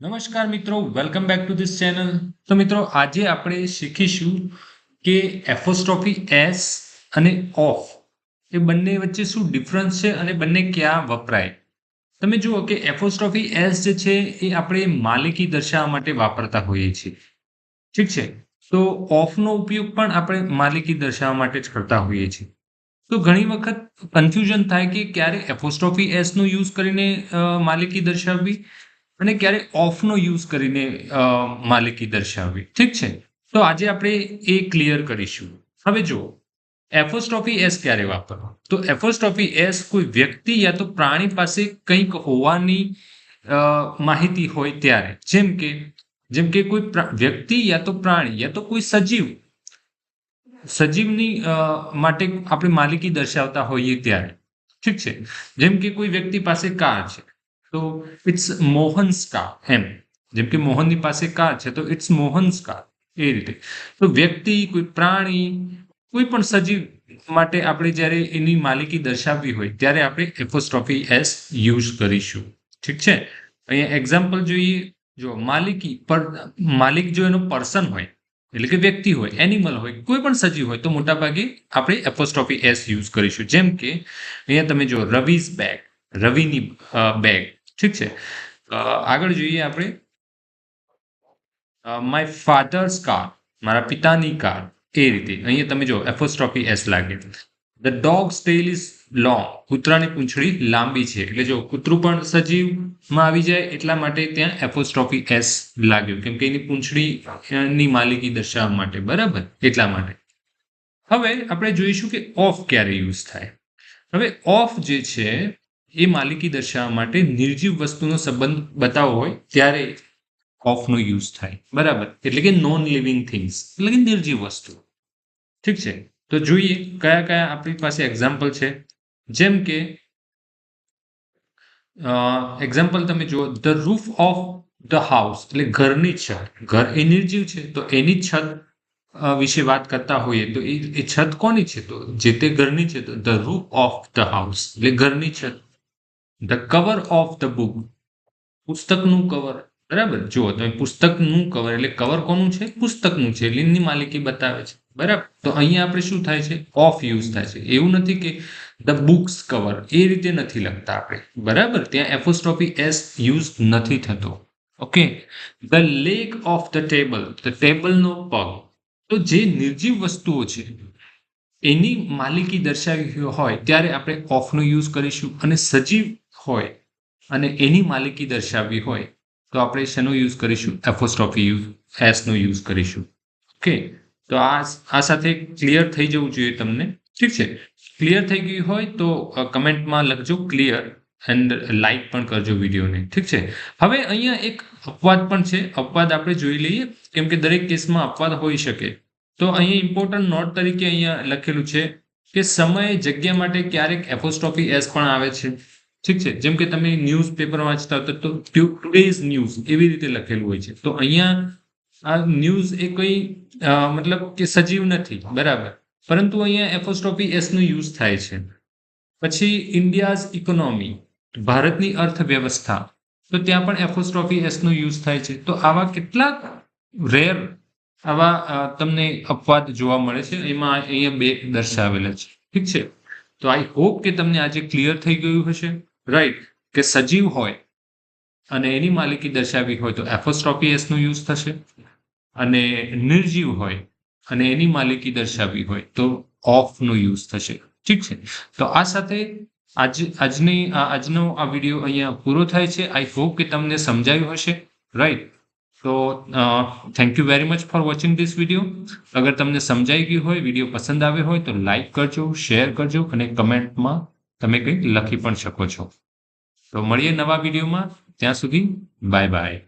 નમસ્કાર મિત્રો, welcome back to this channel. તો મિત્રો, આજે આપણે શીખીશું કે એપોસ્ટ્રોફી એસ અને ઓફ એ બંને વચ્ચે શું ડિફરન્સ છે અને બંને ક્યાં વપરાય. તમે જુઓ કે એપોસ્ટ્રોફી એસ જે છે એ આપણે માલિકી દર્શાવવા માટે વાપરતા હોઈએ છીએ. ઠીક છે. તો ઓફનો ઉપયોગ પણ આપણે માલિકી દર્શાવવા માટે જ કરતા હોઈએ છીએ. તો ઘણી વખત કન્ફ્યુઝન થાય કે ક્યારે એપોસ્ટ્રોફી એસ નો યુઝ કરીને માલિકી દર્શાવવી અને ક્યારે ઓફનો યુઝ કરીને માલિકી દર્શાવવી. ઠીક છે. તો આજે આપણે એ ક્લિયર કરીશું. હવે જુઓ, એપોસ્ટ્રોફી એસ ક્યારે વાપરવો? તો એપોસ્ટ્રોફી એસ કોઈ વ્યક્તિ યા તો પ્રાણી પાસે કંઈક હોવાની માહિતી હોય ત્યારે, જેમ કે કોઈ વ્યક્તિ યા તો પ્રાણી યા તો કોઈ સજીવની માટે આપણે માલિકી દર્શાવતા હોઈએ ત્યારે. ઠીક છે. જેમ કે કોઈ વ્યક્તિ પાસે કાર છે તો ઇટ્સ મોહન્સ કાર, એમ. જેમ કે મોહનની પાસે કાર છે તો ઇટ્સ મોહન્સ કાર, એ રીતે. તો વ્યક્તિ, કોઈ પ્રાણી, કોઈ પણ સજીવ માટે આપણે જ્યારે એની માલિકી દર્શાવવી હોય ત્યારે આપણે એપોસ્ટ્રોફી એસ યુઝ કરીશું. ઠીક છે. અહીંયા એક્ઝામ્પલ જોઈએ. જો માલિક જો એનો પર્સન હોય, એટલે કે વ્યક્તિ હોય, એનિમલ હોય, કોઈ પણ સજીવ હોય, તો મોટાભાગે આપણે એપોસ્ટ્રોફી એસ યુઝ કરીશું. જેમ કે અહીંયા તમે જો રવિઝ બેગ, રવિની બેગ. ઠીક છે. આગળ જોઈએ આપણે માય ફાધર્સ કાર, મારા પિતાની કાર, એ રીતે. અહીંયા તમે જો એપોસ્ટ્રોફી એસ લાગે. The dog's tail is long, કૂતરાની પૂંછડી લાંબી છે. એટલે જો કૂતરું પણ સજીવમાં આવી જાય એટલા માટે ત્યાં એપોસ્ટ્રોફી એસ લાગ્યું, કેમ કે એની પૂંછડીની માલિકી દર્શાવવા માટે, બરાબર, એટલા માટે. હવે આપણે જોઈશું કે ઓફ ક્યારે યુઝ થાય. હવે ઓફ જે છે એ માલિકી દર્શાવવા માટે નિર્જીવ વસ્તુનો સંબંધ બતાવવો હોય ત્યારે ઓફનો યુઝ થાય, બરાબર. એટલે કે નોન લિવિંગ થિંગ્સ, એટલે કે નિર્જીવ વસ્તુ. ઠીક છે. તો જોઈએ કયા કયા આપણી પાસે એક્ઝામ્પલ છે. જેમ કે એક્ઝામ્પલ તમે જુઓ, the roof of the house, એટલે ઘરની છત. ઘર એ નિર્જીવ છે તો એની છત વિશે વાત કરતા હોઈએ તો એ છત કોની છે? તો જે તે ઘરની છે. તો the roof of the house એટલે ઘરની છત. The cover of the book, પુસ્તકનું કવર, બરાબર. જુઓ તમે, પુસ્તકનું કવર એટલે કવર કોનું છે? પુસ્તકનું છે, લીનની માલિકી બતાવે છે, બરાબર. તો અહીંયા આપણે શું થાય છે? ઓફ યુઝ થાય છે. એવું નથી કે ધ બુક્સ કવર, એ રીતે નથી લખતા આપણે, બરાબર. ત્યાં એપોસ્ટ્રોફી એસ યુઝ નથી થતો. Okay. The leg of the table, the ટેબલનો પગ. તો જે નિર્જીવ વસ્તુઓ છે એની માલિકી દર્શાવી હોય ત્યારે આપણે ઓફનો યુઝ કરીશું, અને સજીવ હોય અને એની માલિકી દર્શાવવી હોય તો આપણે શેનો યુઝ કરીશું? એપોસ્ટ્રોફી એસનો યુઝ કરીશું. ઓકે. તો આ સાથે ક્લિયર થઈ જવું જોઈએ તમને. ઠીક છે. ક્લિયર થઈ ગયું હોય તો કમેન્ટમાં લખજો ક્લિયર, એન્ડ લાઈક પણ કરજો વિડીયોને. ઠીક છે. હવે અહીંયા એક અપવાદ પણ છે. અપવાદ આપણે જોઈ લઈએ, કેમ કે દરેક કેસમાં અપવાદ હોઈ શકે. તો અહીંયા ઇમ્પોર્ટન્ટ નોટ તરીકે અહીંયા લખેલું છે કે સમય જગ્યા માટે ક્યારેક એપોસ્ટ્રોફી એસ પણ આવે છે. ઠીક છે. જેમ કે તમે ન્યૂઝપેપર વાંચતા હતા તો ટુડેઝ ન્યૂઝ એવી રીતે લખેલું હોય છે. તો અહીંયા આ ન્યૂઝ એ કોઈ મતલબ કે સજીવ નથી, બરાબર, પરંતુ અહીંયા એપોસ્ટ્રોફી એસ નો યુઝ થાય છે. પછી ઇન્ડિયાઝ ઇકોનોમી, ભારતની અર્થવ્યવસ્થા, તો ત્યાં પણ એપોસ્ટ્રોફી એસ નો યુઝ થાય છે. તો આવા કેટલાક રેર આવા તમને અપવાદ જોવા મળે છે. એમાં અહીંયા બે દર્શાવેલા છે. ઠીક છે. તો આઈ હોપ કે તમને આજે ક્લિયર થઈ ગયું હશે, રાઈટ, કે સજીવ હોય અને એની માલિકી દર્શાવી હોય તો એપોસ્ટ્રોફી એસ નો યુઝ થશે, અને નિર્જીવ હોય અને એની માલિકી દર્શાવી હોય તો ઓફ નો યુઝ થશે. ઠીક છે. તો આ સાથે આજનો આ વિડીયો અહીંયા પૂરો થાય છે. આઈ હોપ કે તમને સમજાયું હશે, રાઈટ. તો thank you very much for watching this video. અગર તમને સમજાઈ ગયું હોય, વિડીયો પસંદ આવ્યો હોય તો લાઈક કરજો, શેર કરજો, અને કમેન્ટમાં તમે કંઈક લખી પણ શકો છો. તો મળીએ નવા વિડીયોમાં. ત્યાં સુધી બાય બાય.